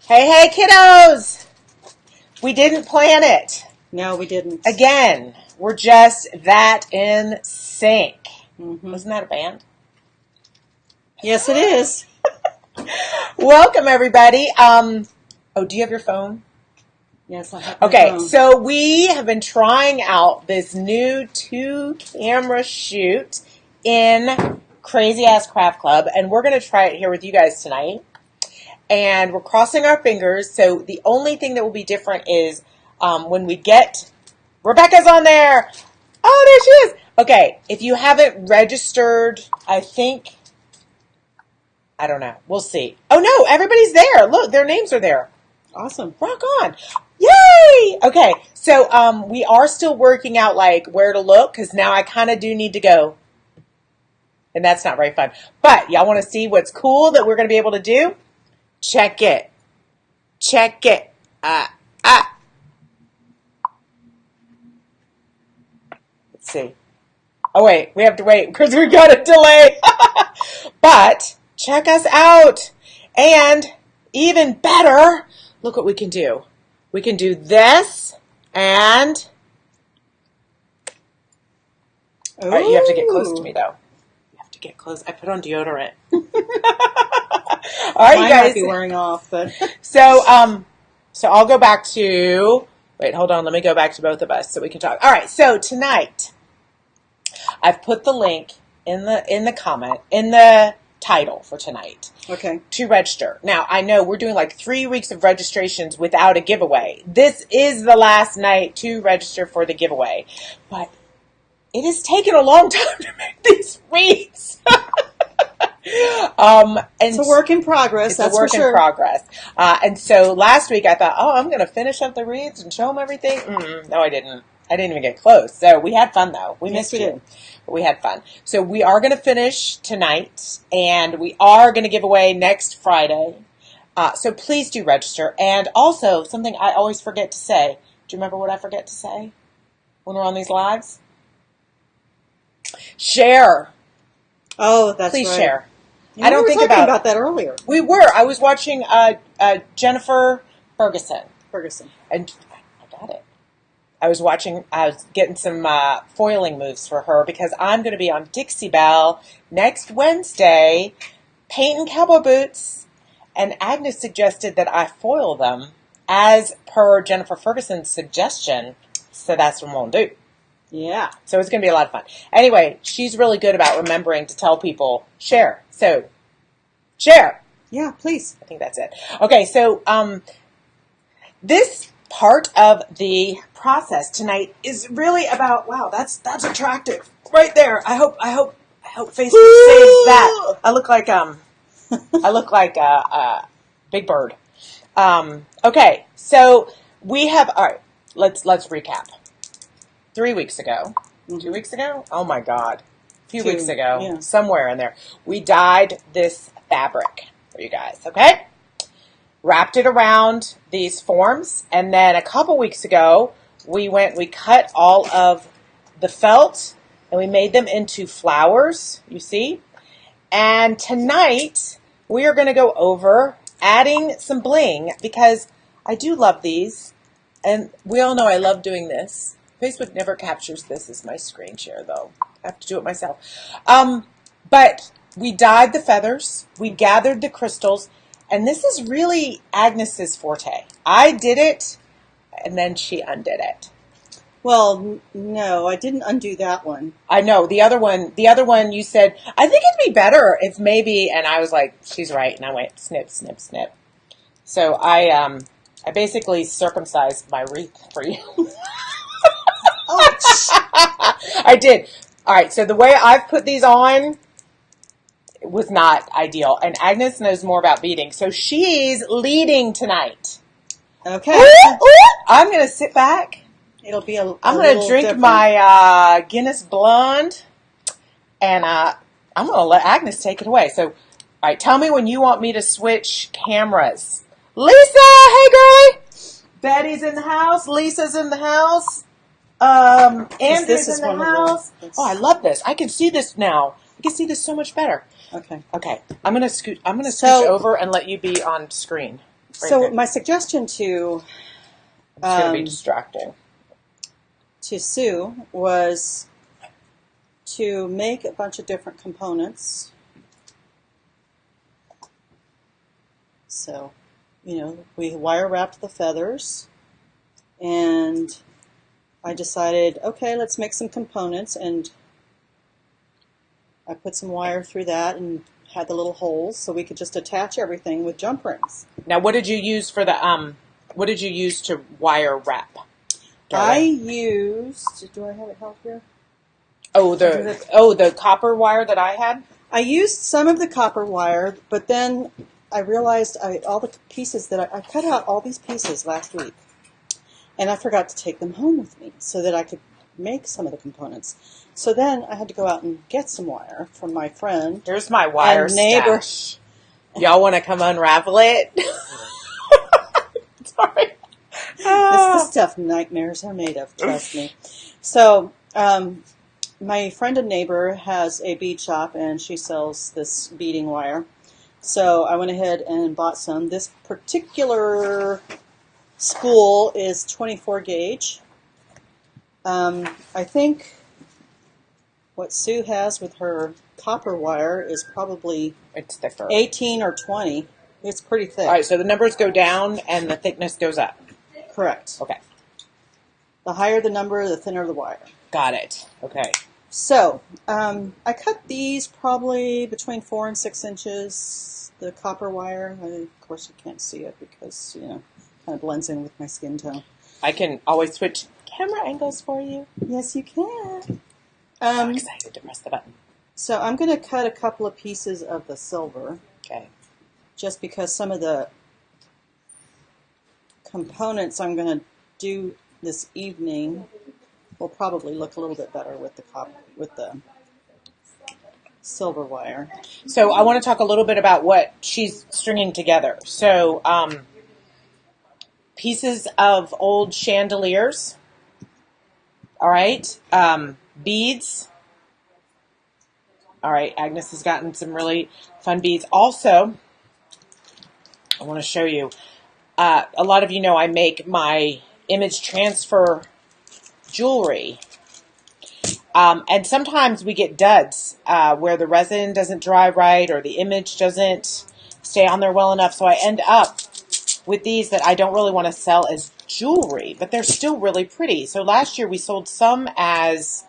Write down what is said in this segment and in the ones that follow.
Hey, kiddos! We didn't plan it. No, we didn't. Again, we're just that in sync. Mm-hmm. Isn't that a band? Yes, it is. Welcome, everybody. Do you have your phone? Yes, I have my Okay, phone. so we have been trying out this new 2-camera shoot in Crazy Ass Craft Club, and we're going to try it here with you guys tonight. And we're crossing our fingers, so the only thing that will be different is when we get... Rebecca's on there! Oh, there she is! Okay, if you haven't registered, I think... I don't know. We'll see. Oh, no, everybody's there. Look, their names are there. Awesome. Rock on. Yay! Okay, so we are still working out, like, where to look, because now I kind of do need to go. And that's not very fun. But y'all want to see what's cool that we're going to be able to do? Check it. Check it. Let's see. Oh, wait. We have to wait because we got a delay. But check us out. And even better, look what we can do. We can do this and... All right, you have to get close to me, though. You have to get close. I put on deodorant. All right, Mine you guys. might be wearing off, but So I'll go back to. Wait, hold on. Let me go back to both of us so we can talk. All right. So tonight, I've put the link in the title for tonight. Okay. To register. Now I know we're doing like 3 weeks of registrations without a giveaway. This is the last night to register for the giveaway, but it has taken a long time to make these wreaths. And it's a work in progress. It's a work in progress. And so last week I thought, I'm going to finish up the wreaths and show them everything. No, I didn't. I didn't even get close. So we had fun, though. We missed you. But we had fun. So we are going to finish tonight, and we are going to give away next Friday. So please do register. And also, something I always forget to say. Do you remember what I forget to say when we're on these lives? Share. Oh, that's Please right. share. You I don't think about that earlier. We were. I was watching Jennifer Ferguson. And I got it. I was getting some foiling moves for her because I'm going to be on Dixie Belle next Wednesday painting cowboy boots. And Agnes suggested that I foil them as per Jennifer Ferguson's suggestion. So that's what I'm going to do. Yeah. So it's going to be a lot of fun. Anyway, she's really good about remembering to tell people, share. So, share. Yeah, please. I think that's it. Okay, so this part of the process tonight is really about, wow, that's attractive. Right there. I hope Facebook saves that. I look like Big Bird. Okay, so we have, all right, let's recap. 3 weeks ago, 2 weeks ago, oh my God, a few weeks ago, somewhere in there, we dyed this fabric for you guys, okay? Wrapped it around these forms, and then a couple weeks ago, we cut all of the felt, and we made them into flowers, you see? And tonight, we are going to go over adding some bling, because I do love these, and we all know I love doing this. Facebook never captures this as my screen share, though. I have to do it myself. But we dyed the feathers. We gathered the crystals. And this is really Agnes's forte. I did it, and then she undid it. Well, no, I didn't undo that one. I know. The other one you said, I think it'd be better if maybe, and I was like, she's right. And I went, snip, snip, snip. So I basically circumcised my wreath for you. I did. All right, so the way I've put these on was not ideal. And Agnes knows more about beading. So she's leading tonight. Okay. I'm going to sit back. It'll be I'm going to drink my Guinness Blonde. And I'm going to let Agnes take it away. So, all right, tell me when you want me to switch cameras. Lisa, hey, girl. Betty's in the house. Lisa's in the house. Andrew's in the house. Oh, I love this. I can see this now. I can see this so much better. Okay. I'm gonna scooch over and let you be on screen. So good. my suggestion to It's going to be distracting. to Sue was to make a bunch of different components. So, we wire wrapped the feathers, and I decided, okay, let's make some components, and I put some wire through that and had the little holes so we could just attach everything with jump rings. Now, what did you use for the what did you use to wire wrap? I used, do I have it held here? Oh, the copper wire that I had? I used some of the copper wire, but then I realized all the pieces that I cut out all these pieces last week, and I forgot to take them home with me so that I could make some of the components. So then I had to go out and get some wire from my friend. Here's my wire and neighbor. stash. Y'all want to come unravel it? Sorry. This is the stuff nightmares are made of, trust me. So, my friend and neighbor has a bead shop, and she sells this beading wire. So I went ahead and bought some. This particular spool is 24 gauge. I think what Sue has with her copper wire is probably It's thicker. 18 or 20. It's pretty thick. All right, so the numbers go down and the thickness goes up. Correct. Okay. The higher the number, the thinner the wire. Got it. Okay. So, I cut these probably between 4 and 6 inches, the copper wire. Of course, you can't see it because, kind of blends in with my skin tone. I can always switch camera angles for you. Yes, you can. I'm excited to press the button. So I'm going to cut a couple of pieces of the silver. Okay. Just because some of the components I'm going to do this evening will probably look a little bit better with the silver wire. So I want to talk a little bit about what she's stringing together. So pieces of old chandeliers. All right. Beads. All right. Agnes has gotten some really fun beads. Also, I want to show you. A lot of you know I make my image transfer jewelry. And sometimes we get duds where the resin doesn't dry right or the image doesn't stay on there well enough. So I end up with these that I don't really want to sell as jewelry, but they're still really pretty. So last year we sold some as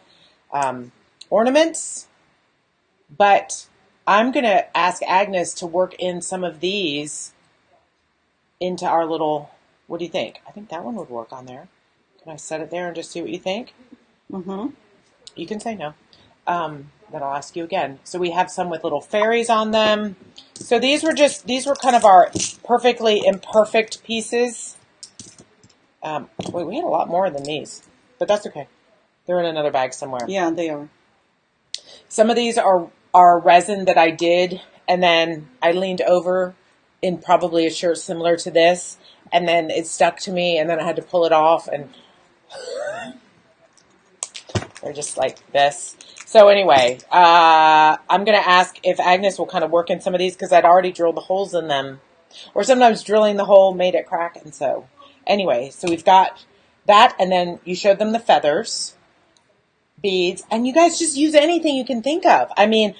ornaments, but I'm going to ask Agnes to work in some of these into our little, what do you think? I think that one would work on there. Can I set it there and just see what you think? Mm-hmm. You can say no. Then I'll ask you again. So we have some with little fairies on them. So these were kind of our perfectly imperfect pieces. Wait, we had a lot more than these, but that's okay. They're in another bag somewhere. Yeah, they are. Some of these are resin that I did, and then I leaned over in probably a shirt similar to this, and then it stuck to me, and then I had to pull it off, and they're just like this. So anyway, I'm going to ask if Agnes will kind of work in some of these, because I'd already drilled the holes in them, or sometimes drilling the hole made it crack, and so anyway, so we've got that, and then you showed them the feathers, beads, and you guys just use anything you can think of. I mean,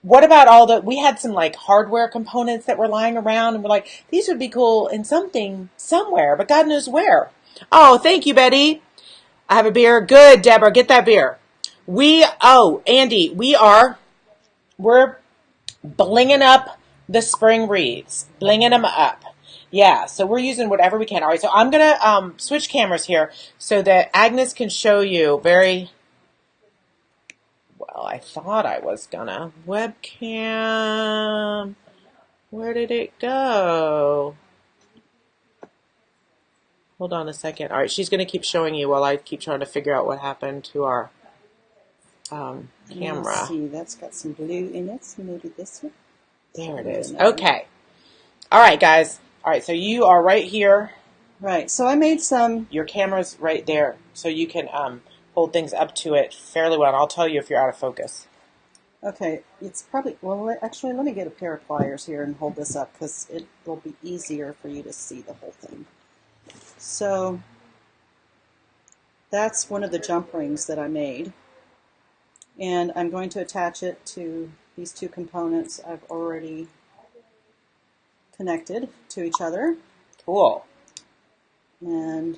what about we had some like hardware components that were lying around, and we're like, these would be cool in something somewhere, but God knows where. Oh, thank you, Betty. I have a beer. Good, Deborah, get that beer. Andy, we're blinging up the spring wreaths, blinging them up. Yeah, so we're using whatever we can. All right, so I'm going to switch cameras here so that Agnes can show you very... Well, I thought I was gonna. Webcam. Where did it go? Hold on a second. All right, she's going to keep showing you while I keep trying to figure out what happened to our camera. Let's see, that's got some blue in it, so maybe this one. There it is. Okay. All right, guys. All right, so you are right here. Right, so I made some... Your camera's right there, so you can hold things up to it fairly well. I'll tell you if you're out of focus. Okay, it's probably, well, actually, let me get a pair of pliers here and hold this up because it will be easier for you to see the whole thing. So that's one of the jump rings that I made. And I'm going to attach it to these two components I've already connected to each other. Cool. And,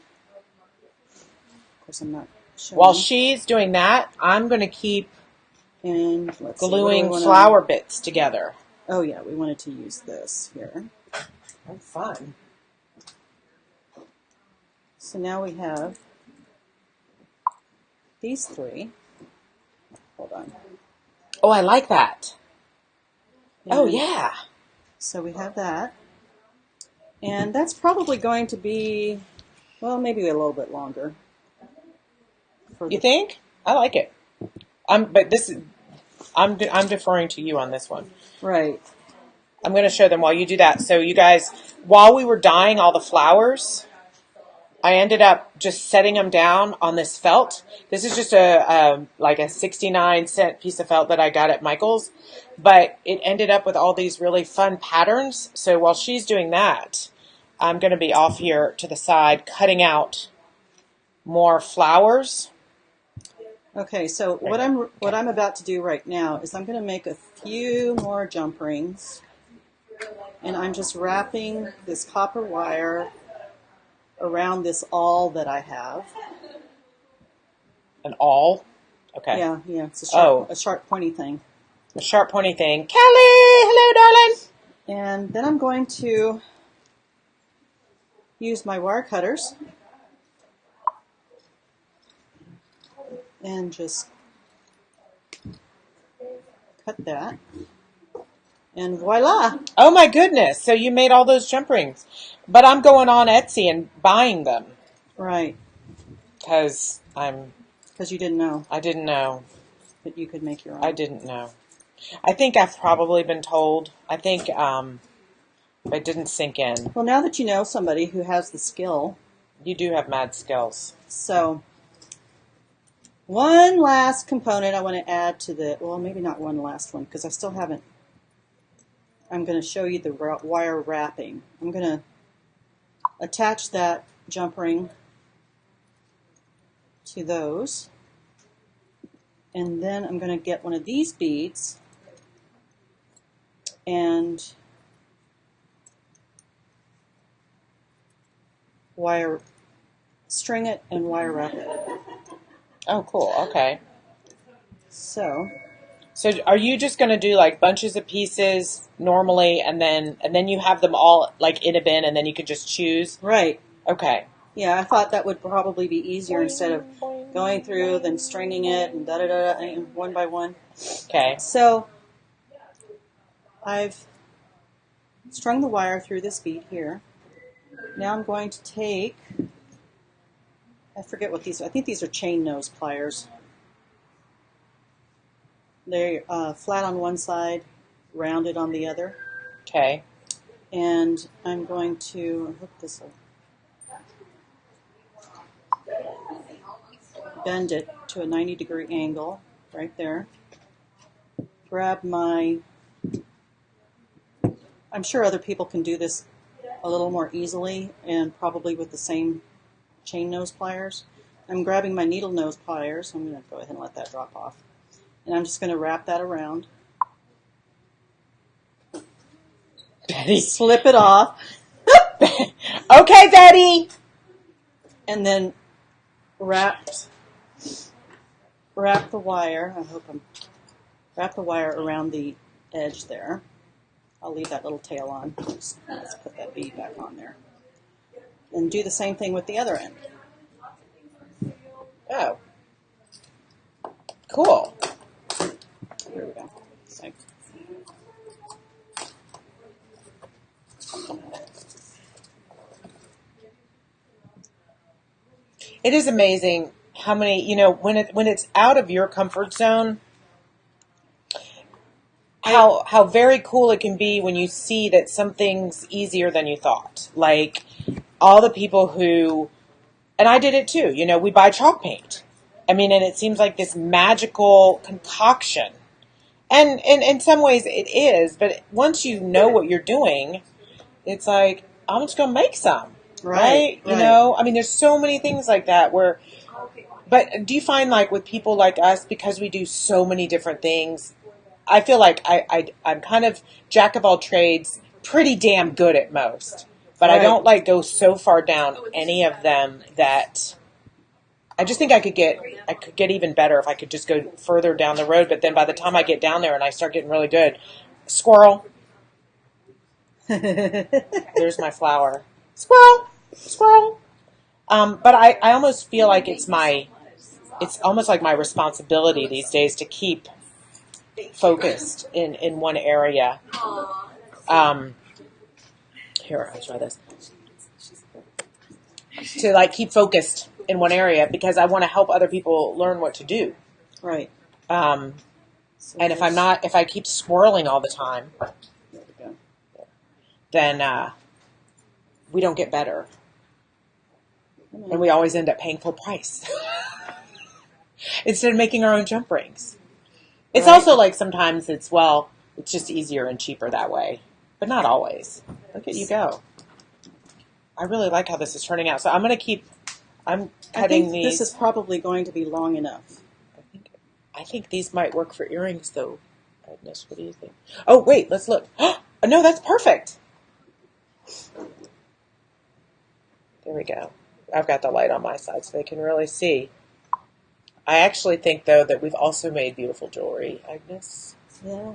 of course, I'm not showing. While she's doing that, I'm going to keep and let's gluing see, flower bits together. Oh, yeah, we wanted to use this here. Oh, fun. So now we have these three. Hold on. Oh, I like that. And oh, yeah. So we have that. And that's probably going to be, well, maybe a little bit longer. You think? I like it. I'm deferring to you on this one. Right. I'm going to show them while you do that. So you guys, while we were dyeing all the flowers, I ended up just setting them down on this felt. This is just like a 69-cent piece of felt that I got at Michael's, but it ended up with all these really fun patterns. So while she's doing that, I'm going to be off here to the side cutting out more flowers. Okay, so what I'm about to do right now is I'm going to make a few more jump rings, and I'm just wrapping this copper wire around this awl that I have. An awl? Okay. Yeah, it's a sharp pointy thing. A sharp pointy thing. Kelly, hello, darling. And then I'm going to use my wire cutters and just cut that. And voila! Oh my goodness! So you made all those jump rings, but I'm going on Etsy and buying them. Right. Because you didn't know. I didn't know that you could make your own. I didn't know. I think I've probably been told. I think it didn't sink in. Well, now that you know somebody who has the skill, you do have mad skills. So, one last component I want to add to the. Well, maybe not one last one because I still haven't. I'm going to show you the wire wrapping. I'm going to attach that jump ring to those. And then I'm going to get one of these beads and string it and wire wrap it. Oh, cool. Okay. So are you just going to do like bunches of pieces normally and then you have them all like in a bin and then you could just choose? Right. Okay. Yeah, I thought that would probably be easier instead of going through, then stringing it and da-da-da, and one by one. Okay. So I've strung the wire through this bead here. Now I'm going to take, I forget what these are. I think these are chain nose pliers. They're flat on one side, rounded on the other. Okay. And I'm going to hook this up. Bend it to a 90-degree angle right there. Grab my, I'm sure other people can do this a little more easily and probably with the same chain nose pliers. I'm grabbing my needle nose pliers. I'm going to go ahead and let that drop off. And I'm just going to wrap that around. Betty. Slip it off. Okay, Betty. And then wrap the wire. Wrap the wire around the edge there. I'll leave that little tail on. Let's put that bead back on there. And do the same thing with the other end. Oh. Cool. Here we go. So. It is amazing how many, when it's out of your comfort zone, how very cool it can be when you see that something's easier than you thought. Like all the people who, and I did it too, we buy chalk paint. I mean, and it seems like this magical concoction. And in some ways it is, but once you know what you're doing, it's like, I'm just going to make some, right? You know, I mean, there's so many things like that where, but do you find like with people like us, because we do so many different things, I feel like I'm kind of jack of all trades, pretty damn good at most, but I don't like go so far down any of them that I just think I could get even better if I could just go further down the road. But then by the time I get down there and I start getting really good, squirrel. There's my flower. Squirrel, squirrel. But I almost feel like it's almost like my responsibility these days to keep focused in one area. Here, I'll try this. To like keep focused in one area because I want to help other people learn what to do. Right. And if I keep swirling all the time, then we don't get better. And we always end up paying full price. Instead of making our own jump rings. It's also like sometimes it's just easier and cheaper that way. But not always. Look at you go. I really like how this is turning out. So I'm cutting these. This is probably going to be long enough. I think these might work for earrings, though. Agnes, what do you think? Oh, wait, let's look. No, that's perfect. There we go. I've got the light on my side so they can really see. I actually think, though, that we've also made beautiful jewelry, Agnes. Yeah.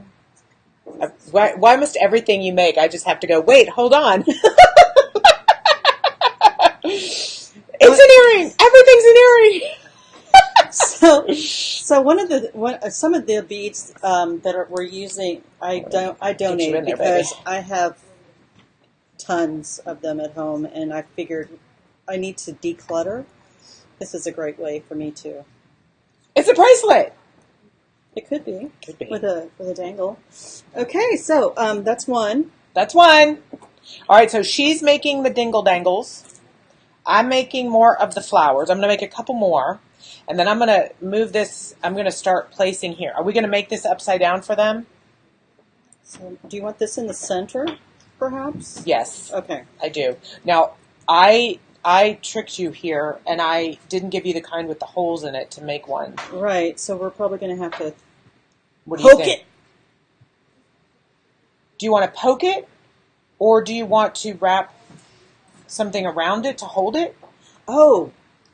Why must everything you make, I just have to go, wait, hold on. It's an earring. Everything's an earring. So some of the beads that we're using, I donated because I have tons of them at home, and I figured I need to declutter. This is a great way for me to. It's a bracelet. It could be with a dangle. Okay, so that's one. That's one. All right, so she's making the dingle dangles. I'm making more of the flowers. I'm going to make a couple more. And then I'm going to move this. I'm going to start placing here. Are we going to make this upside down for them? So, do you want this in the center, perhaps? Yes. Okay. I do. Now, I tricked you here, and I didn't give you the kind with the holes in it to make one. Right, so we're probably going to have to poke it. Do you want to poke it, or do you want to wrap something around it to hold it? Oh,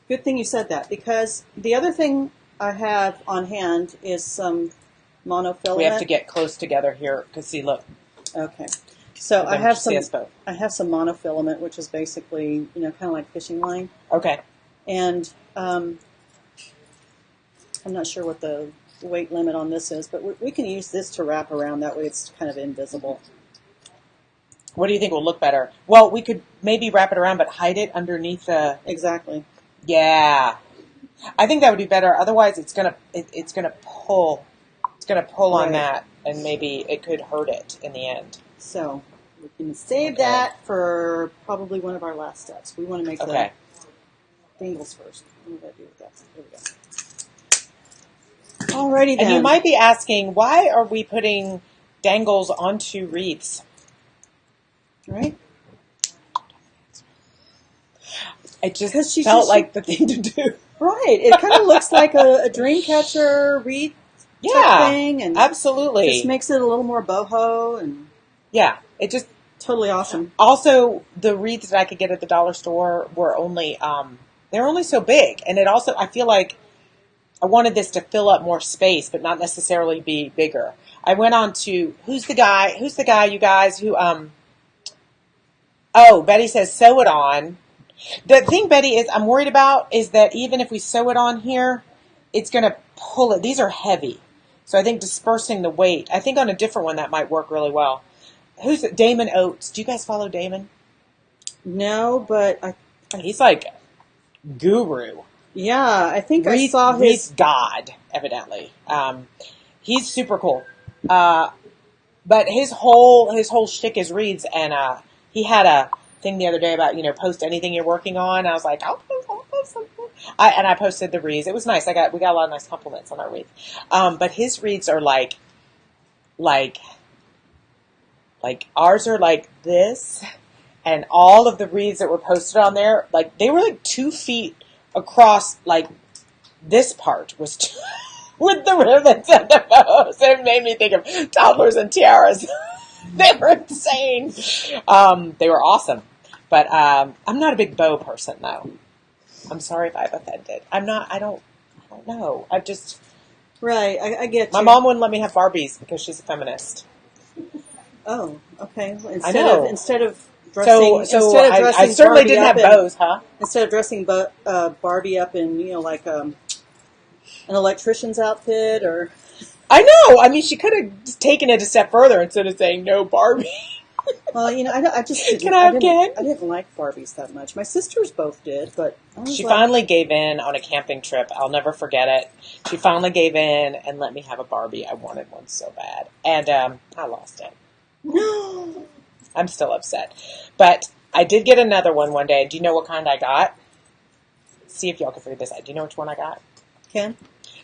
good thing you said that, because the other thing I have on hand is some monofilament. We have to get close together here, because see, look. Okay. So I have some monofilament, which is basically, kind of like fishing line. Okay. And I'm not sure what the weight limit on this is, but we can use this to wrap around. That way it's kind of invisible. What do you think will look better? Well, we could maybe wrap it around, but hide it underneath the. Exactly. Yeah, I think that would be better. Otherwise, it's gonna pull. It's gonna pull on that, and maybe it could hurt it in the end. So we can save that for probably one of our last steps. We want to make the dangles first. What do I do with that? There we go. Alrighty then. And you might be asking, why are we putting dangles onto wreaths? Right? It just felt like the thing to do. Right. It kind of looks like a dream catcher wreath type thing. And absolutely. Just makes it a little more boho. And yeah, it just... Totally awesome. Also, the wreaths that I could get at the dollar store were only... they're only so big. And it also... I feel like I wanted this to fill up more space, but not necessarily be bigger. I went on to... Who's the guy, you guys, who... Oh, Betty says sew it on. The thing, Betty, I'm worried about is that even if we sew it on here, it's going to pull it. These are heavy. So I think dispersing the weight. I think on a different one that might work really well. Who's it? Damon Oates. Do you guys follow Damon? No, but he's like guru. Yeah, I think I saw his god, evidently. He's super cool. But his whole shtick is reads, and he had a thing the other day about, post anything you're working on. I was like, I'll post something. I posted the reads. It was nice. We got a lot of nice compliments on our reads. But his reads are like, like ours are like this, and all of the wreaths that were posted on there, like they were like 2 feet across. Like this part was with the ribbons and the bows. It made me think of toddlers and tiaras. They were insane. They were awesome, but I'm not a big bow person though. I'm sorry if I've offended. I'm not. I don't know. I just. Right, I get you. My mom wouldn't let me have Barbies because she's a feminist. Oh, okay. Well, I know. Instead of dressing, I certainly didn't have bows, huh? Instead of dressing Barbie up in, like an electrician's outfit, or. I know. I mean, she could have taken it a step further instead of saying no Barbie. Well, I just didn't. Can I have Ken? I didn't like Barbies that much. My sisters both did, but she finally gave in on a camping trip. I'll never forget it. She finally gave in and let me have a Barbie. I wanted one so bad, and I lost it. I'm still upset, but I did get another one day. Do you know what kind I got? See if y'all can figure this out. Do you know which one I got? Ken?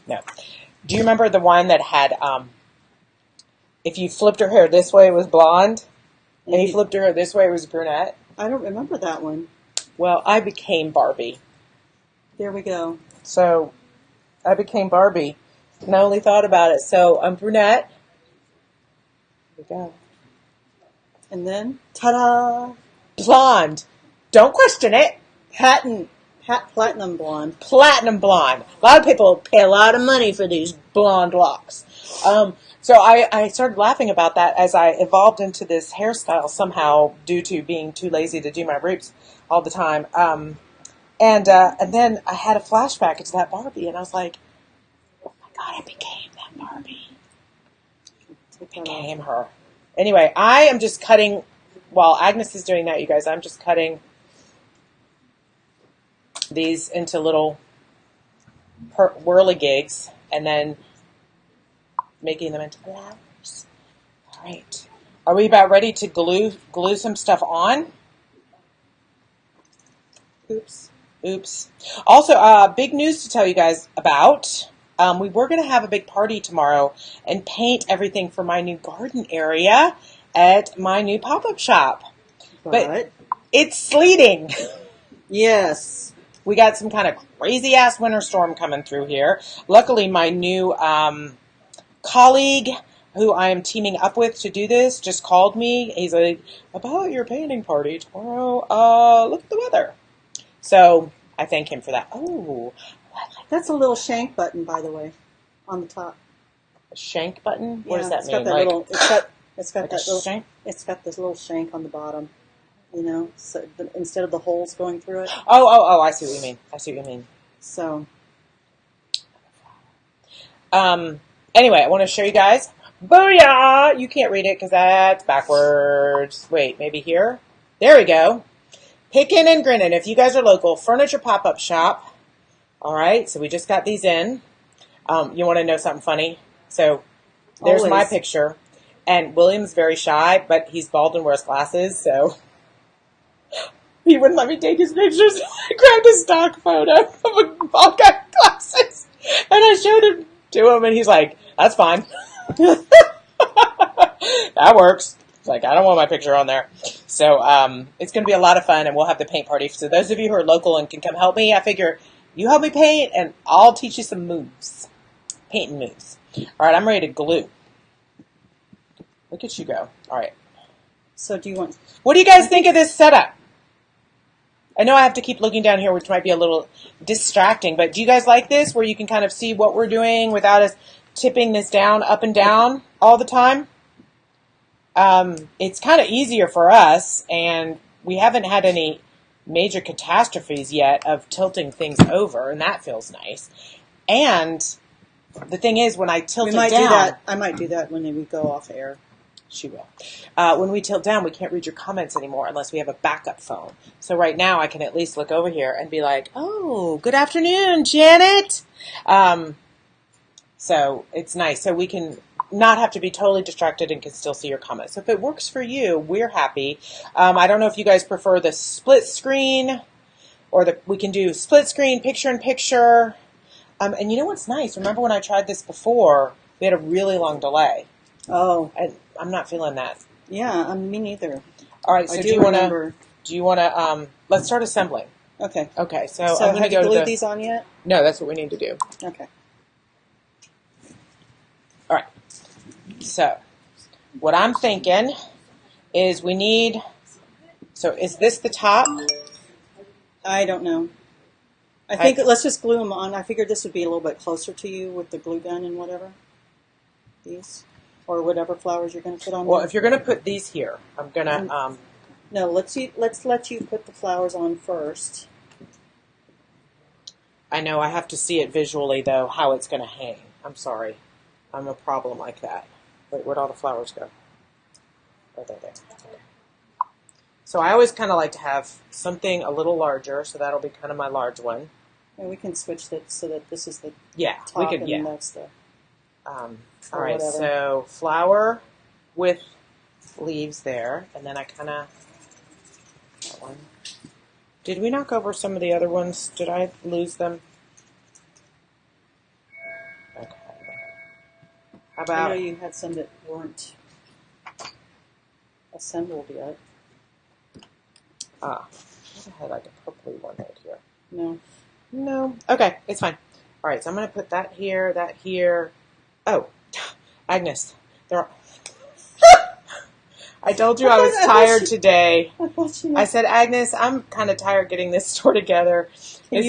No. Do you remember the one that had, if you flipped her hair this way, it was blonde, and you flipped her hair this way, it was brunette? I don't remember that one. Well, I became Barbie. There we go. So, I became Barbie, and I only thought about it. So, I'm brunette. There we go. And then, ta-da! Blonde. Don't question it. Platinum blonde. Platinum blonde. A lot of people pay a lot of money for these blonde locks. So I started laughing about that as I evolved into this hairstyle somehow due to being too lazy to do my roots all the time. And then I had a flashback into that Barbie, and I was like, oh my God, I became that Barbie. I became her. Anyway, I am just cutting, while Agnes is doing that, you guys, I'm just cutting these into little whirligigs and then making them into flowers. All right. Are we about ready to glue some stuff on? Oops. Also, big news to tell you guys about. We were going to have a big party tomorrow and paint everything for my new garden area at my new pop-up shop. But it's sleeting. Yes. We got some kind of crazy-ass winter storm coming through here. Luckily, my new colleague, who I am teaming up with to do this, just called me. He's like, about your painting party tomorrow, look at the weather. So I thank him for that. Oh, that's a little shank button, by the way, on the top. A shank button? What does that mean? Got that little, it's got like that little shank? It's got this little shank on the bottom. So instead of the holes going through it. Oh! I see what you mean. So. Anyway, I want to show you guys. Booyah! You can't read it because that's backwards. Wait, maybe here? There we go. Pickin' and Grinnin'. If you guys are local, furniture pop-up shop. All right, so we just got these in. You want to know something funny? So there's Always. my picture. And William's very shy, but he's bald and wears glasses, so he wouldn't let me take his pictures. I grabbed a stock photo of a bald guy with glasses, and I showed him to him, and he's like, that's fine. That works. It's like, I don't want my picture on there. So it's going to be a lot of fun, and we'll have the paint party. So those of you who are local and can come help me, I figure you help me paint, and I'll teach you some moves. Painting moves. All right, I'm ready to glue. Look at you go. All right. So do you want... What do you guys think of this setup? I know I have to keep looking down here, which might be a little distracting, but do you guys like this, where you can kind of see what we're doing without us tipping this down, up and down all the time? It's kind of easier for us, and we haven't had any major catastrophes yet of tilting things over, and that feels nice. And the thing is, when I tilt it down... I might do that when we go off air. She will. When we tilt down, we can't read your comments anymore unless we have a backup phone. So right now, I can at least look over here and be like, oh, good afternoon, Janet. So it's nice. So we can not have to be totally distracted and can still see your comments. So if it works for you, we're happy. I don't know if you guys prefer the split screen or we can do split screen, picture in picture. And you know what's nice? Remember when I tried this before, we had a really long delay. Oh, I'm not feeling that. yeah, me neither. All right, so I do you want remember. to, let's start assembling. Okay. Okay, so So I'm going to have you go to glued these on yet? No, that's what we need to do. Okay. All right, so what I'm thinking is we need, so is this the top? I don't know. I think let's just glue them on. I figured this would be a little bit closer to you with the glue gun and whatever. These. Or whatever flowers you're going to put on Well, there. if you're going to put these here, I'm going to, No, let's let you put the flowers on first. I know I have to see it visually, though, how it's going to hang. I'm sorry. I'm a problem like that. Wait, where'd all the flowers go? Oh, there. Okay. So I always kind of like to have something a little larger, so that'll be kind of my large one. And we can switch that so that this is the top, we could, and that's the... all right, whatever. So flower with leaves there, and then I kind of... That one. Did we knock over some of the other ones? Did I lose them? Okay. How about... I know you had some that weren't assembled yet. I had like a purpley one right here. No. Okay, it's fine. All right, so I'm going to put that here. Oh, Agnes, I told you I was tired today. I said, Agnes, I'm kind of tired getting this store together. Can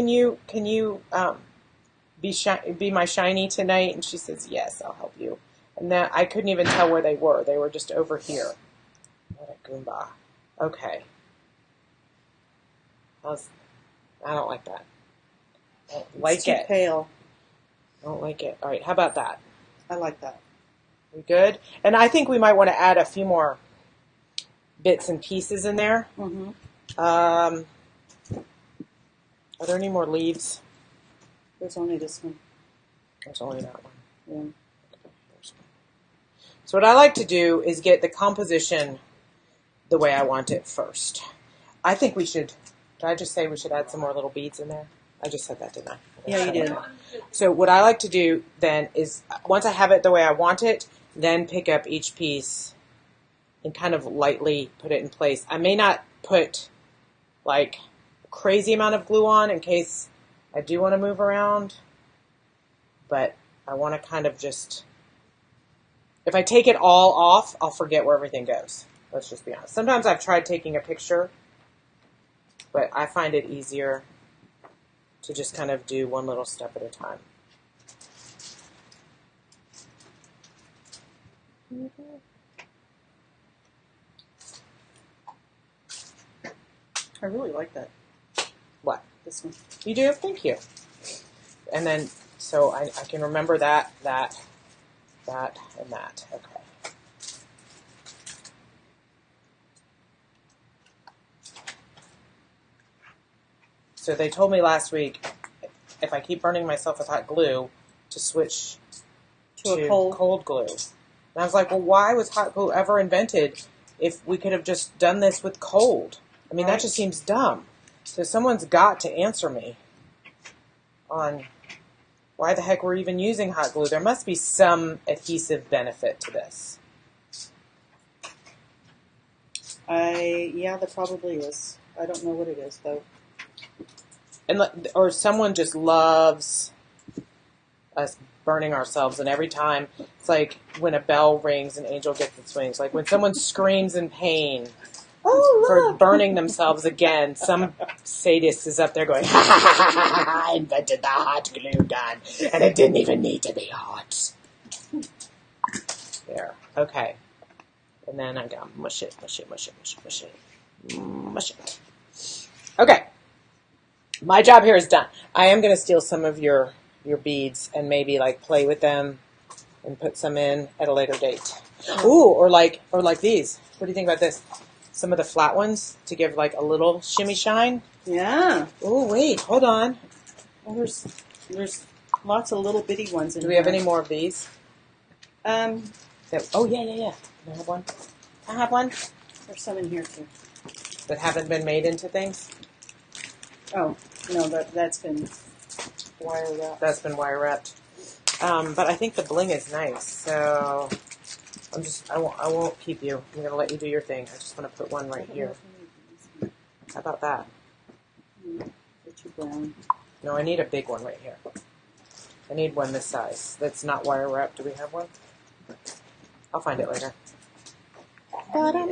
you be my shiny tonight? And she says, yes, I'll help you. And then I couldn't even tell where they were. They were just over here. What a Goomba. Okay. I don't like that. I don't like It's too pale. I don't like it. All right, how about that? I like that. We good? And I think we might want to add a few more bits and pieces in there. Mm-hmm. Are there any more leaves? There's only this one. There's only that one. Yeah. So what I like to do is get the composition the way I want it first. I think we should... Did I just say we should add some more little beads in there? I just said that, didn't I? Yeah, you did. So what I like to do then is, once I have it the way I want it, then pick up each piece and kind of lightly put it in place. I may not put like a crazy amount of glue on in case I do want to move around, but I want to kind of just, if I take it all off, I'll forget where everything goes. Let's just be honest. Sometimes I've tried taking a picture, but I find it easier to just kind of do one little step at a time. I really like that. What? This one. You do? Thank you. And then, so I can remember that, and that. Okay. So they told me last week, if I keep burning myself with hot glue, to switch to cold glue. And I was like, well, why was hot glue ever invented if we could have just done this with cold? I mean, that just seems dumb. So someone's got to answer me on why the heck we're even using hot glue. There must be some adhesive benefit to this. Yeah, there probably is. I don't know what it is, though. Or someone just loves us burning ourselves, and every time it's like when a bell rings, an angel gets its wings. Like when someone screams in pain for burning themselves again, some sadist is up there going, ha ha ha ha ha, I invented the hot glue gun, and it didn't even need to be hot. There, okay. And then I got mush it. Okay. My job here is done. I am going to steal some of your beads and maybe like play with them and put some in at a later date. Ooh, or like these. What do you think about this? Some of the flat ones to give like a little shimmy shine. Yeah. Oh, wait, hold on. Well, there's lots of little bitty ones in here. Do we have any more of these? Oh, yeah. Can I have one? Can I have one? There's some in here too. That haven't been made into things? Oh, no, that's been wire wrapped. That's been wire wrapped. But I think the bling is nice, so I won't keep you. I'm gonna let you do your thing. I just want to put one right here. How about that? They're too brown. No, I need a big one right here. I need one this size. That's not wire wrap. Do we have one? I'll find it later. Coming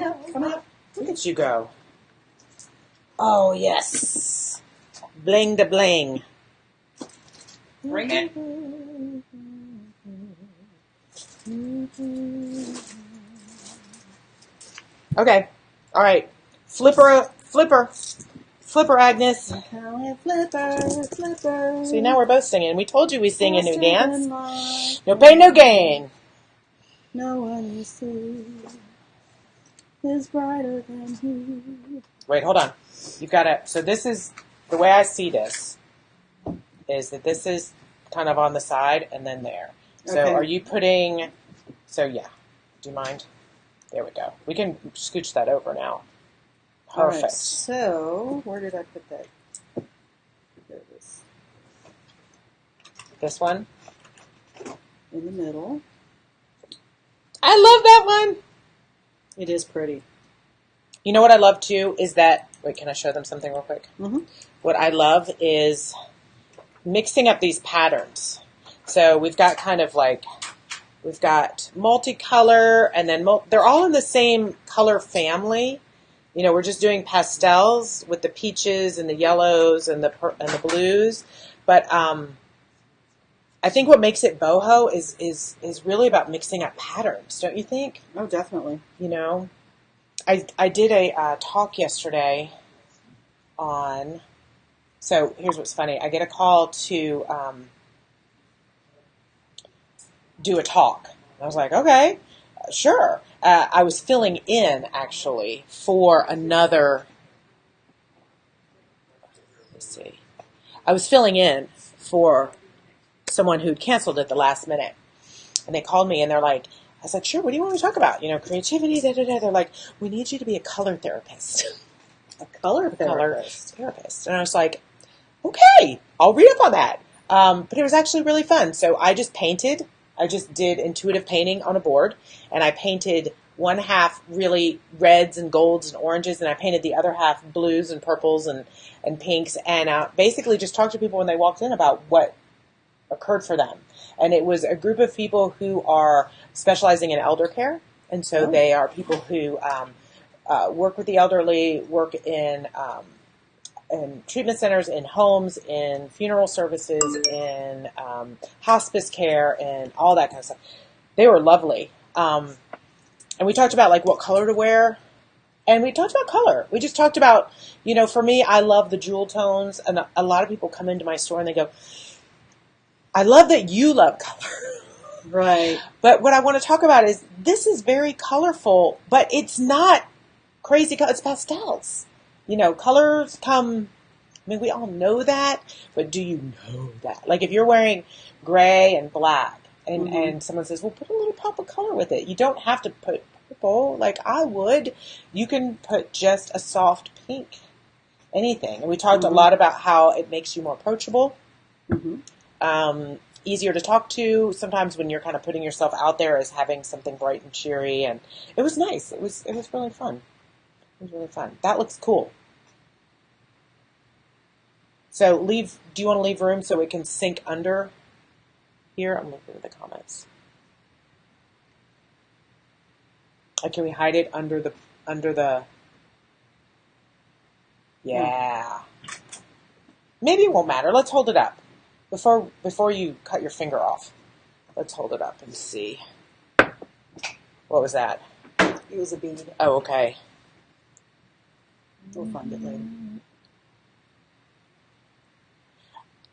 up, coming up. Look at you go. Oh, yes. Bling to bling. Bring it. Okay. All right. Flipper, Agnes. Flipper. See, now we're both singing. We told you we sing a new dance. No pain, no gain. No one you see is brighter than you. Wait, hold on. You've got to. So this is the way I see this. Is that this is kind of on the side and then there. So Okay. are you putting? So yeah. Do you mind? There we go. We can scooch that over now. Perfect. All right, so where did I put that? There it is. This one. In the middle. I love that one. It is pretty. You know what I love too is that. Wait, can I show them something real quick? Mm-hmm. What I love is mixing up these patterns. So we've got kind of like, we've got multicolor and then they're all in the same color family. You know, we're just doing pastels with the peaches and the yellows and the blues. But I think what makes it boho is really about mixing up patterns, don't you think? Oh, definitely. You know, I did a talk yesterday on. So here's what's funny. I get a call to do a talk. I was like, okay, sure. I was filling in, actually, for another... Let's see. I was filling in for someone who'd canceled at the last minute. And they called me, and they're like, I was like, sure, what do you want to talk about? You know, creativity, da-da-da. They're like, we need you to be a color therapist. A color therapist. And I was like, okay, I'll read up on that. But it was actually really fun. So I just painted. I just did intuitive painting on a board. And I painted one half really reds and golds and oranges. And I painted the other half blues and purples and pinks. And basically just talked to people when they walked in about what occurred for them. And it was a group of people who are specializing in elder care. And so they are people who work with the elderly, work in treatment centers, in homes, in funeral services, in hospice care, and all that kind of stuff. They were lovely. And we talked about like what color to wear. And we talked about color. We just talked about, you know, for me, I love the jewel tones. And a lot of people come into my store and they go, I love that you love color. Right. But what I want to talk about is this is very colorful, but it's not crazy color. It's pastels. You know, colors come, I mean, we all know that, but do you know that? Like if you're wearing gray and black and someone says, well, put a little pop of color with it. You don't have to put purple like I would. You can put just a soft pink, anything. And we talked a lot about how it makes you more approachable. Easier to talk to. Sometimes when you're kind of putting yourself out there as having something bright and cheery, and it was nice. It was really fun. It was really fun. That looks cool. So do you want to leave room so it can sink under here? I'm looking at the comments. Can we hide it under the yeah. Maybe it won't matter. Let's hold it up. Before you cut your finger off, let's hold it up and see. What was that? It was a bead. Oh, okay. We'll find it later.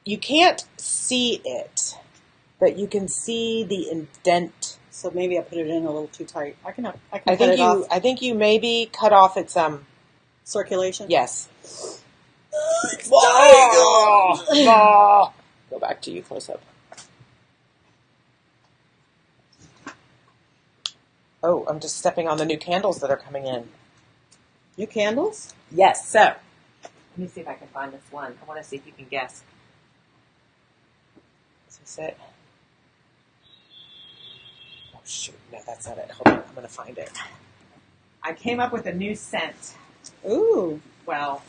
You can't see it, but you can see the indent. So maybe I put it in a little too tight. I can cut I it off. think you maybe cut off its Circulation? yes. It's Oh! Go back to you close up. Oh, I'm just stepping on the new candles that are coming in. New candles? Yes, so let me see if I can find this one. I want to see if you can guess. Is this it? Oh, shoot. No, that's not it. Hold on. I'm going to find it. I came up with a new scent. Ooh. Well,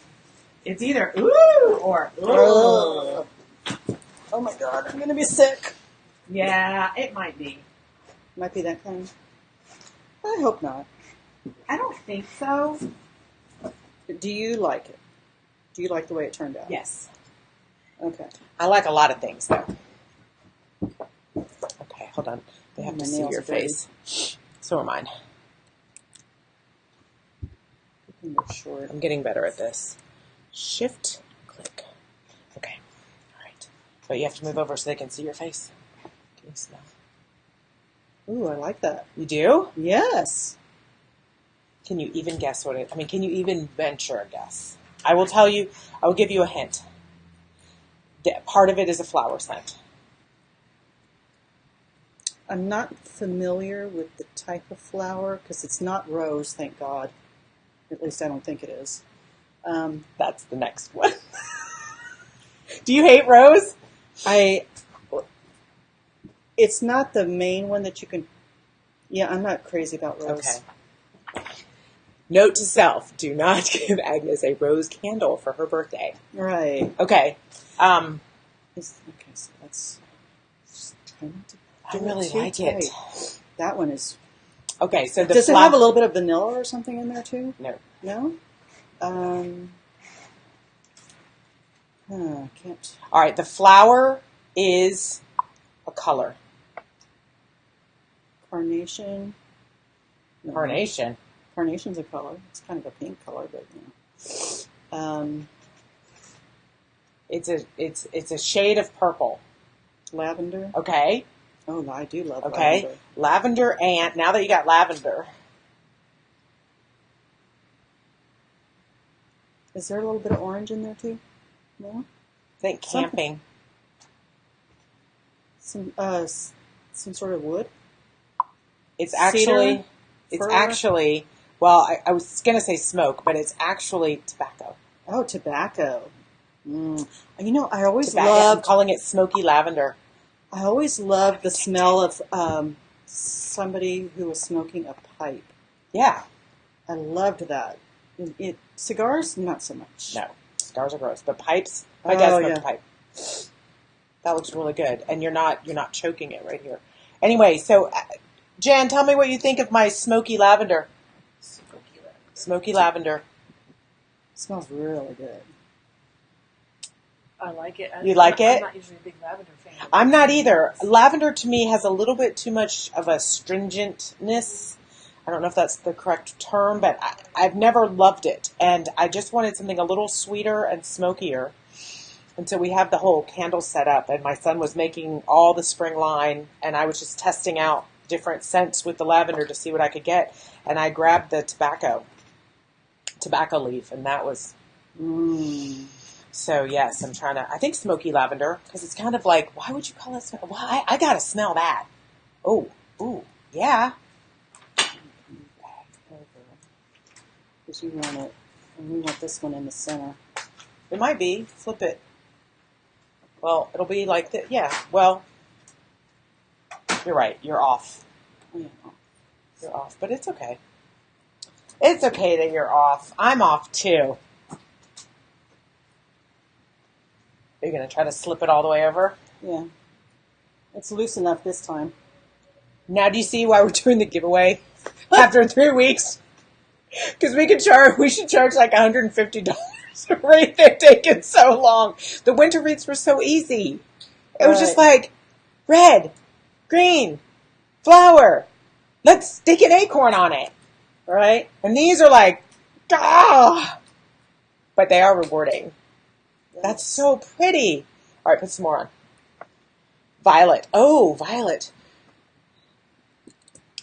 it's either ooh or ugh. Oh my God, I'm going to be sick. Yeah, it might be. Might be that kind. I hope not. I don't think so. Do you like it? Do you like the way it turned out? Yes. Okay. I like a lot of things, though. Okay, hold on. They have My to see nails your are dirty. face. So are mine. They're short. I'm getting better at this. Shift, click. Okay. All right. But you have to move over so they can see your face. Can you smell? Ooh, I like that. You do? Yes. Can you even guess what it... I mean, can you even venture a guess? I will tell you... I will give you a hint. Part of it is a flower scent. I'm not familiar with the type of flower because it's not rose, thank God. At least I don't think it is. That's the next one. Do you hate rose? It's not the main one that you can... Yeah, I'm not crazy about rose. Okay. Note to self, do not give Agnes a rose candle for her birthday. Right. Okay. Okay, so that's... Just trying to I really too like tight. it. That one is... Okay, so Does it have a little bit of vanilla or something in there too? No. No? I can't... All right, the flower is a color. Carnation. No. Carnation. Carnation's a color. It's kind of a pink color, but you know. It's a shade of purple. Lavender. Okay. Oh, I do love Okay. lavender. Lavender, and now that you got lavender, Is there a little bit of orange in there too? No. think camping. Some sort of wood. It's Cedar? actually. Fir? Well, I was gonna say smoke, but it's actually tobacco. Oh, tobacco. You know, I always Tobacco. I'm loved. calling it smoky lavender. I always loved the smell of somebody who was smoking a pipe. Yeah. I loved that. Cigars, not so much. No, cigars are gross, but pipes. My dad smoked yeah. a pipe. That looks really good, and you're not choking it right here. Anyway, so Jan, tell me what you think of my smoky lavender. Smoky lavender. It smells really good. I like it. You like it? I'm not usually a big lavender fan. I'm not either. Lavender to me has a little bit too much of a stringentness. I don't know if that's the correct term, but I've never loved it. And I just wanted something a little sweeter and smokier. And so we have the whole candle set up, and my son was making all the spring line, and I was just testing out different scents with the lavender to see what I could get. And I grabbed the tobacco leaf, and that was... So, yes, I'm trying to... I think smoky lavender, because it's kind of like, why would you call it... Well, I got to smell that. Oh, ooh, yeah. Because you want it, and we want this one in the center. It might be. Flip it. Well, it'll be like that. Yeah, well, you're right. You're off. Yeah. You're off, but it's okay. It's okay that you're off. I'm off, too. Are you going to try to slip it all the way over? Yeah. It's loose enough this time. Now do you see why we're doing the giveaway after 3 weeks? Because we should charge like $150. Right? They're taking so long. The winter wreaths were so easy. It was just like red, green, flower. Let's stick an acorn on it. Right? And these are like, ah! But they are rewarding. That's so pretty. All right, put some more on. Violet. Oh, violet.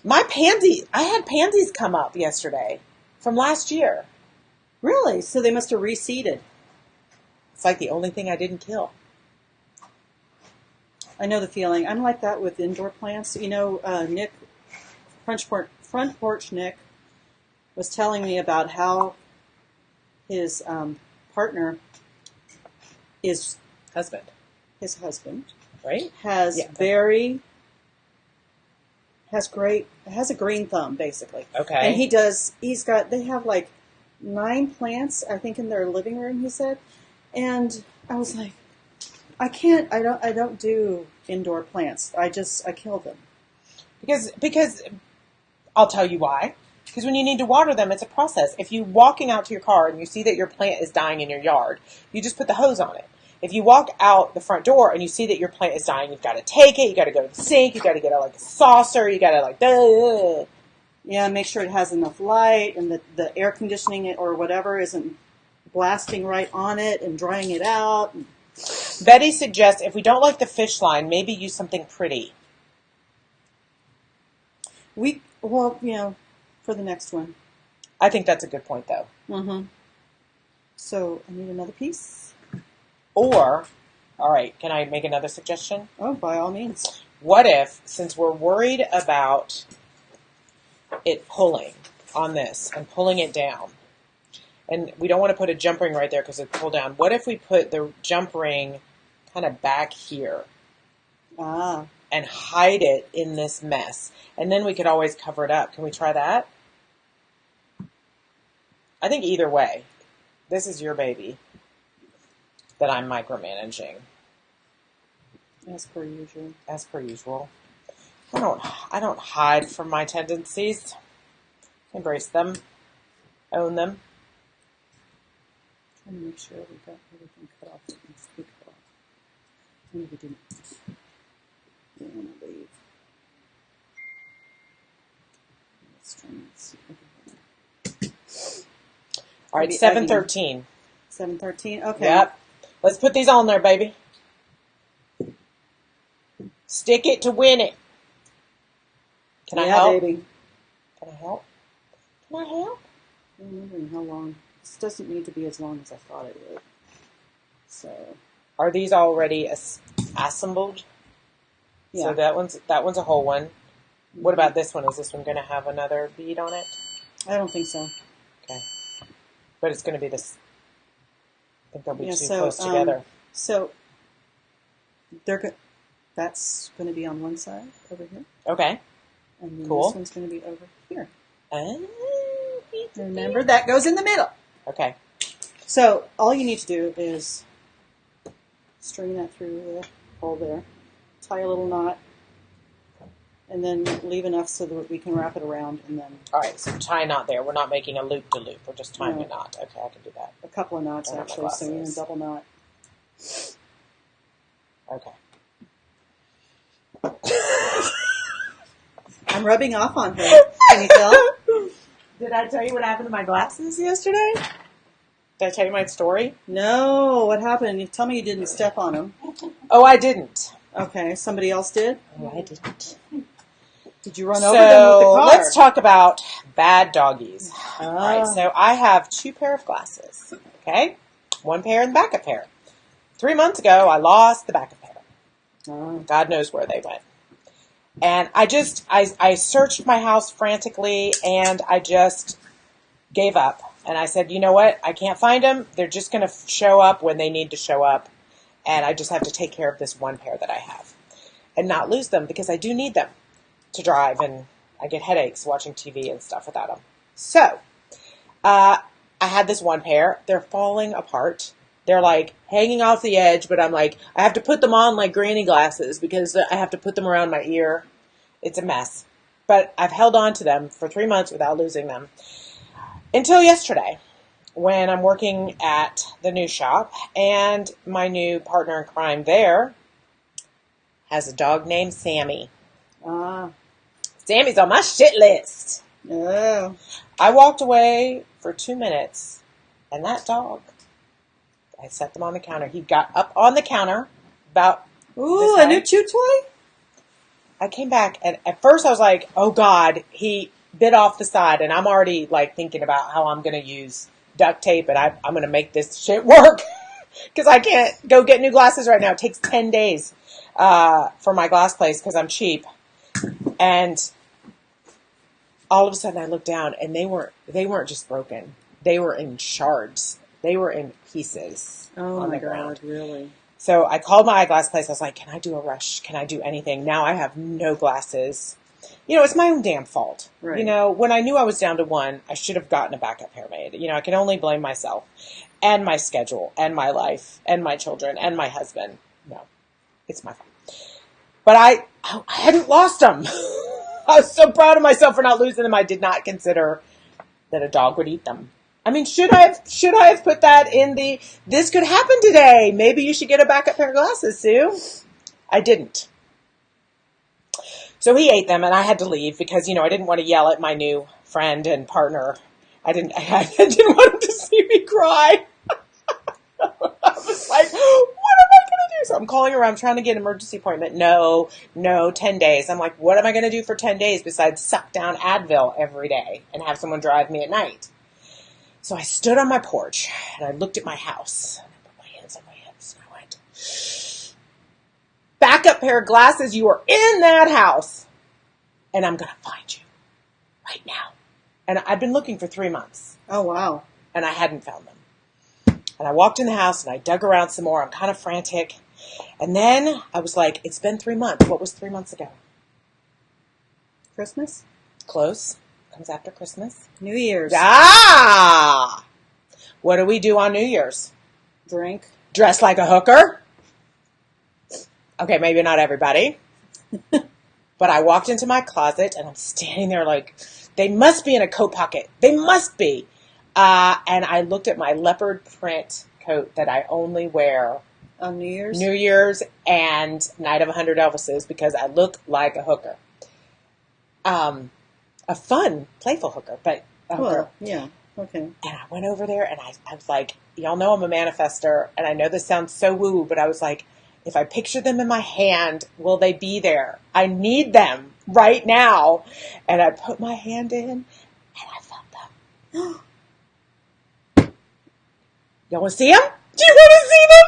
My pansy. I had pansies come up yesterday from last year. Really? So they must have reseeded. It's like the only thing I didn't kill. I know the feeling. I'm like that with indoor plants. You know, Nick, front porch Nick, was telling me about how his partner is Husband, his husband right? has Yeah. has a green thumb basically. Okay. And they have like 9 plants, I think, in their living room, he said. And I was like, I don't do indoor plants. I kill them. Because I'll tell you why. Because when you need to water them, it's a process. If you're walking out to your car and you see that your plant is dying in your yard, you just put the hose on it. If you walk out the front door and you see that your plant is dying, you've got to take it, you got to go to the sink, you got to get a saucer, you got to duh. Yeah, make sure it has enough light and the air conditioning or whatever isn't blasting right on it and drying it out. Betty suggests if we don't like the fish line, maybe use something pretty. For the next one. I think that's a good point, though. Mm-hmm. So I need another piece. Or, all right, can I make another suggestion? Oh, by all means. What if, since we're worried about it pulling on this and pulling it down, and we don't want to put a jump ring right there because it pulled down, what if we put the jump ring kind of back here and hide it in this mess? And then we could always cover it up. Can we try that? I think either way, this is your baby that I'm micromanaging. As per usual. As per usual. I don't hide from my tendencies. Embrace them. Own them. Trying to make sure we got everything cut off that needs to be cut off. And we didn't. We don't want to leave. Let's try and see. All right, 7:13. 7:13. Okay. Yep. Let's put these on there, baby. Stick it to win it. Can I help? Baby. Can I help? Can I help? I'm wondering how long. This doesn't need to be as long as I thought it would. So. Are these already assembled? Yeah. So that one's a whole one. What about this one? Is this one going to have another bead on it? I don't think so. Okay. But it's going to be this. I think they'll be too close together. So that's going to be on one side over here. Okay. And then Cool. This one's going to be over here. Oh. Remember, that goes in the middle. Okay. So all you need to do is string that through the hole there, tie a little knot, and then leave enough so that we can wrap it around, and then All right, so tie a knot there. We're not making a loop-to-loop. We're just tying No. a knot. Okay, I can do that. a couple of knots I don't have actually, my so you're in a glasses. double knot. Okay. I'm rubbing off on her. Can you tell? Did I tell you what happened to my glasses yesterday? Did I tell you my story? No, what happened? Tell me you didn't step on them. Oh, I didn't. Okay, somebody else did? Oh, I didn't. Did you run over them with the car? Let's talk about bad doggies. All right, Ah. so I have 2 pair of glasses, okay? 1 pair and the backup pair. 3 months ago, I lost the backup pair. Ah. God knows where they went. And I searched my house frantically, and I just gave up. And I said, you know what? I can't find them. They're just going to show up when they need to show up. And I just have to take care of this 1 pair that I have and not lose them because I do need them to drive. And I get headaches watching TV and stuff without them. So I had this 1 pair. They're falling apart. They're like hanging off the edge, but I'm like, I have to put them on like granny glasses because I have to put them around my ear. It's a mess. But I've held on to them for 3 months without losing them. Until yesterday, when I'm working at the new shop, and my new partner in crime there has a dog named Sammy. Ah. Sammy's on my shit list. Oh. I walked away for 2 minutes, and that dog, I set them on the counter. He got up on the counter about Ooh, this a high. new chew toy? I came back, and at first I was like, oh, God, he bit off the side, and I'm already, like, thinking about how I'm going to use duct tape, and I'm going to make this shit work, because I can't go get new glasses right now. It takes 10 days for my glass place, because I'm cheap, and all of a sudden I looked down, and they weren't just broken. They were in shards. They were in pieces Oh on my the ground. God, really? So I called my eyeglass place. I was like, can I do a rush? Can I do anything? Now I have no glasses. It's my own damn fault. Right. When I knew I was down to one, I should have gotten a backup pair made. I can only blame myself and my schedule and my life and my children and my husband. No, it's my fault. But I hadn't lost them. I was so proud of myself for not losing them. I did not consider that a dog would eat them. I mean, should I have put that in this could happen today. Maybe you should get a backup pair of glasses, Sue. I didn't. So he ate them and I had to leave because, I didn't want to yell at my new friend and partner. I didn't want him to see me cry. I was like, what am I going to do? So I'm calling around trying to get an emergency appointment. No, 10 days. I'm like, what am I going to do for 10 days besides suck down Advil every day and have someone drive me at night? So I stood on my porch and I looked at my house. And I put my hands on my hips and I went, backup pair of glasses, you are in that house. And I'm going to find you right now. And I'd been looking for 3 months. Oh, wow. And I hadn't found them. And I walked in the house and I dug around some more. I'm kind of frantic. And then I was like, it's been 3 months. What was 3 months ago? Christmas? Close. Comes after Christmas. New Year's. Ah! What do we do on New Year's? Drink. Dress like a hooker? Okay, maybe not everybody. But I walked into my closet and I'm standing there like, they must be in a coat pocket. They must be. And I looked at my leopard print coat that I only wear On New Year's? New Year's and Night of 100 Elvises because I look like a hooker. A fun, playful hooker, but a hooker. Well, yeah. Okay. And I went over there and I was like, y'all know I'm a manifester. And I know this sounds so woo, but I was like, if I picture them in my hand, will they be there? I need them right now. And I put my hand in and I felt them. Y'all want to see them? Do you want to see them?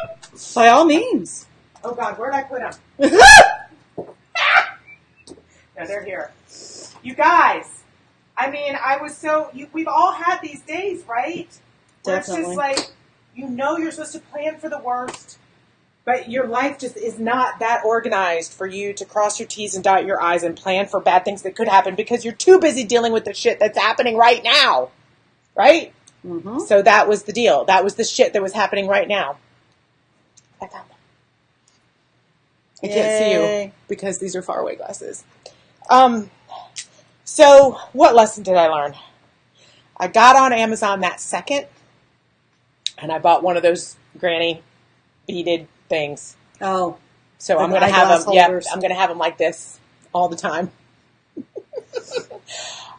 By all means. Oh God, where'd I put them? No, they're here. You guys, I mean, I was we've all had these days, right? Where Definitely. it's just like, you're supposed to plan for the worst, but your life just is not that organized for you to cross your T's and dot your I's and plan for bad things that could happen because you're too busy dealing with the shit that's happening right now, right? Mm-hmm. So that was the deal. That was the shit that was happening right now. I found them. I can't see you because these are faraway glasses. So what lesson did I learn? I got on Amazon that second and I bought one of those granny beaded things. Oh. So Like I'm going to have eyeglass them. Yep, holders. I'm going to have them like this all the time.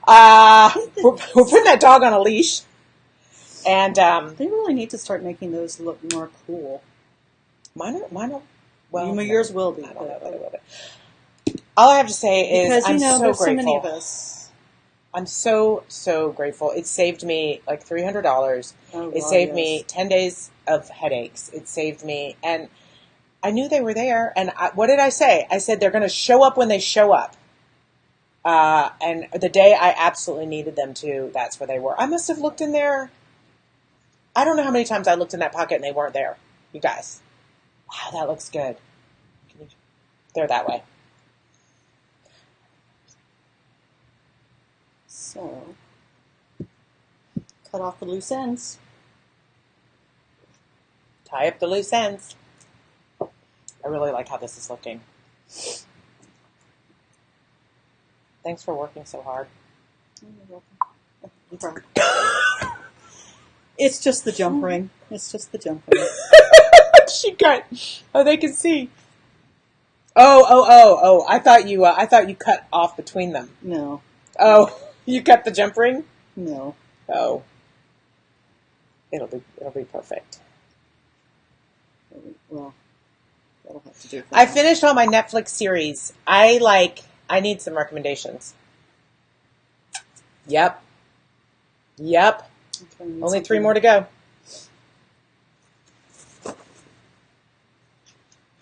We're putting that dog on a leash. And They really need to start making those look more cool. mine are well, Yours will be. I don't know whether it will be. All I have to say is Because, I'm so there's grateful. so many of us. I'm so grateful. It saved me like $300. Oh, It wow, saved yes. me 10 days of headaches. It saved me, and I knew they were there. And what did I say? I said they're going to show up when they show up. And the day I absolutely needed them to, that's where they were. I must have looked in there. I don't know how many times I looked in that pocket and they weren't there. You guys. Wow, that looks good. They're that way. So, cut off the loose ends. Tie up the loose ends. I really like how this is looking. Thanks for working so hard. It's just the jump ring. It's just the jump ring. She got. Oh, they can see. Oh! I thought you cut off between them. No. Oh, you cut the jump ring. No. Oh, it'll be perfect. Well, that'll have to do. I finished all my Netflix series. I need some recommendations. Yep. Only 3 more to go.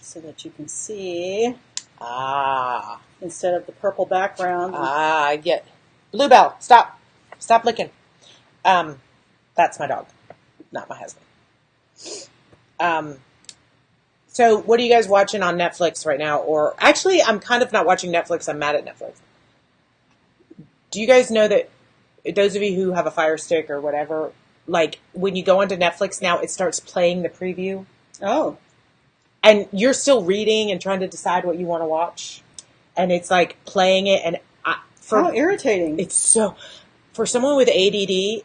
So that you can see Ah. instead of the purple background. I get Bluebell. Stop licking. That's my dog, not my husband. So what are you guys watching on Netflix right now? Or actually, I'm kind of not watching Netflix. I'm mad at Netflix. Do you guys know that those of you who have a Fire Stick or whatever, like when you go onto Netflix now, it starts playing the preview? Oh. And you're still reading and trying to decide what you want to watch. And it's like playing it. And how irritating. It's so, for someone with ADD,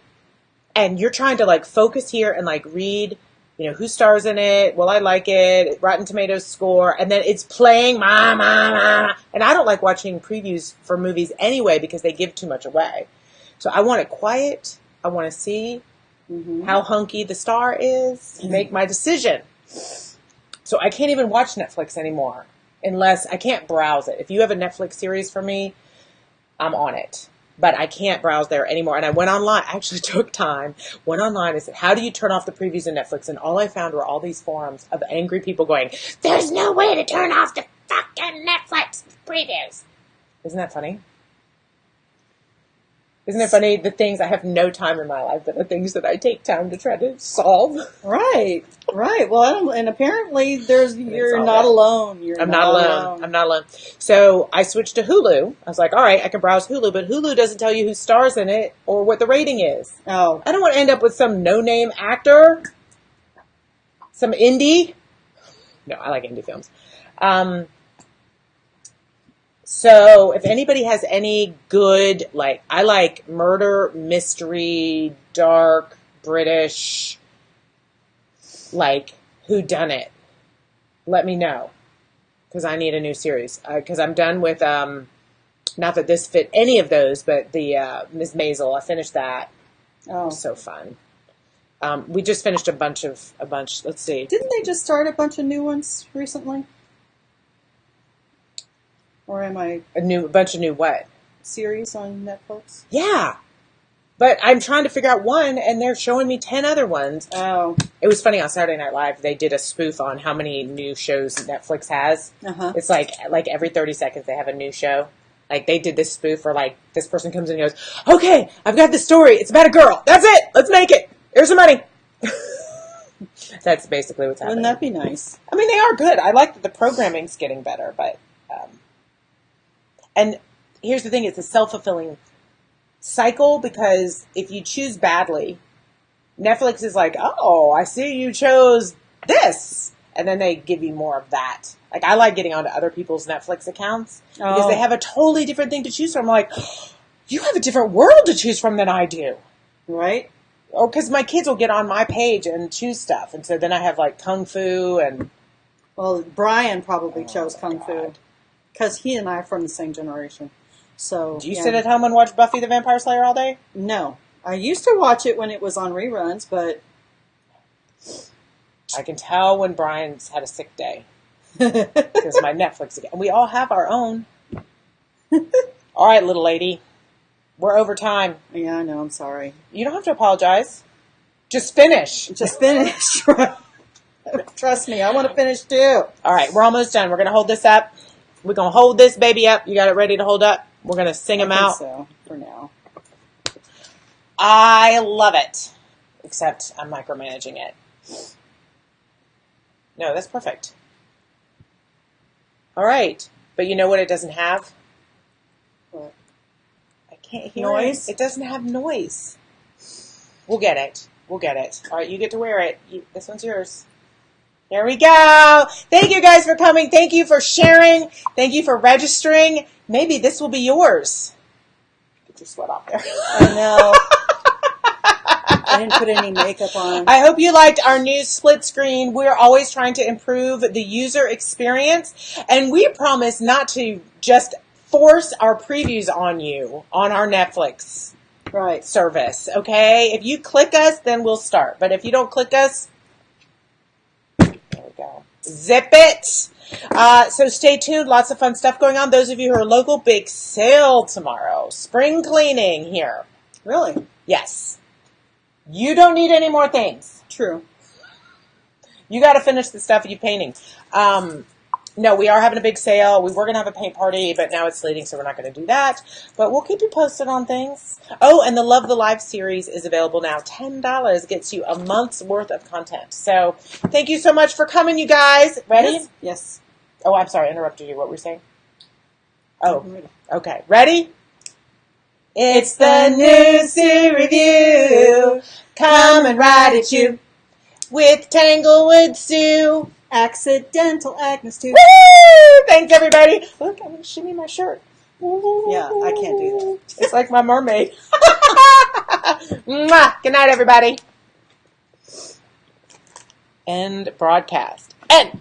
and you're trying to like focus here and like read, you know, who stars in it, will I like it, Rotten Tomatoes score, and then it's playing, and I don't like watching previews for movies anyway because they give too much away. So I want it quiet. I want to see how hunky the star is, make my decision. So I can't even watch Netflix anymore unless I can't browse it. If you have a Netflix series for me, I'm on it. But I can't browse there anymore. And I went online, actually took time, went online and said, how do you turn off the previews in Netflix? And all I found were all these forums of angry people going, there's no way to turn off the fucking Netflix previews. Isn't that funny? Isn't it funny? The things, I have no time in my life, but the things that I take time to try to solve. Right. Well, and apparently you're not alone. I'm not alone. So I switched to Hulu. I was like, all right, I can browse Hulu, but Hulu doesn't tell you who stars in it or what the rating is. Oh. I don't want to end up with some no-name actor. Some indie. No, I like indie films. So if anybody has any good, like, I like murder, mystery, dark, British, like, whodunit, let me know. Because I need a new series. Because I'm done with, not that this fit any of those, but the Ms. Maisel, I finished that. Oh. It was so fun. We just finished a bunch, let's see. Didn't they just start a bunch of new ones recently? Or am I... A bunch of new what? Series on Netflix? Yeah. But I'm trying to figure out one, and they're showing me 10 other ones. Oh. It was funny, on Saturday Night Live, they did a spoof on how many new shows Netflix has. Uh-huh. It's like every 30 seconds they have a new show. Like, they did this spoof where, like, this person comes in and goes, okay, I've got this story. It's about a girl. That's it. Let's make it. Here's the money. That's basically what's happening. Wouldn't that be nice? I mean, they are good. I like that the programming's getting better, but... And here's the thing, it's a self-fulfilling cycle, because if you choose badly, Netflix is like, oh, I see you chose this. And then they give you more of that. Like, I like getting onto other people's Netflix accounts because they have a totally different thing to choose from. I'm like, you have a different world to choose from than I do. Right? Or because my kids will get on my page and choose stuff. And so then I have, like, Kung Fu and... Well, Brian probably chose Kung Fu. Because he and I are from the same generation. So, do you sit at home and watch Buffy the Vampire Slayer all day? No. I used to watch it when it was on reruns, but... I can tell when Brian's had a sick day. Because my Netflix again. We all have our own. All right, little lady. We're over time. Yeah, I know. I'm sorry. You don't have to apologize. Just finish. Just finish. Trust me, I want to finish too. All right, we're almost done. We're going to hold this up. We're going to hold this baby up. You got it ready to hold up? We're going to sing them out. So, for now. I love it. Except I'm micromanaging it. No, that's perfect. All right. But you know what it doesn't have? What? I can't hear noise? It doesn't have noise. We'll get it. All right, you get to wear it. This one's yours. There we go. Thank you guys for coming. Thank you for sharing. Thank you for registering. Maybe this will be yours. Get your sweat off there. I know. I didn't put any makeup on. I hope you liked our new split screen. We're always trying to improve the user experience. And we promise not to just force our previews on you on our Netflix service. Okay? If you click us, then we'll start. But if you don't click us, go. Zip it. So stay tuned. Lots of fun stuff going on. Those of you who are local, big sale tomorrow. Spring cleaning here. Really? Yes. You don't need any more things. True. You got to finish the stuff you're painting. No, we are having a big sale. We were going to have a paint party, but now it's slating, so we're not going to do that. But we'll keep you posted on things. Oh, and the Love the Life series is available now. $10 gets you a month's worth of content. So thank you so much for coming, you guys. Ready? Yes. Oh, I'm sorry. I interrupted you. What were you saying? Oh, okay. Ready? It's the new Sue Revue coming right at you with Tanglewood Sue. Accidental Agnes too. Woo! Thanks, everybody. Look, I'm going to shimmy my shirt. Yeah, I can't do that. It's like my mermaid. Mwah. Good night, everybody. End broadcast. End.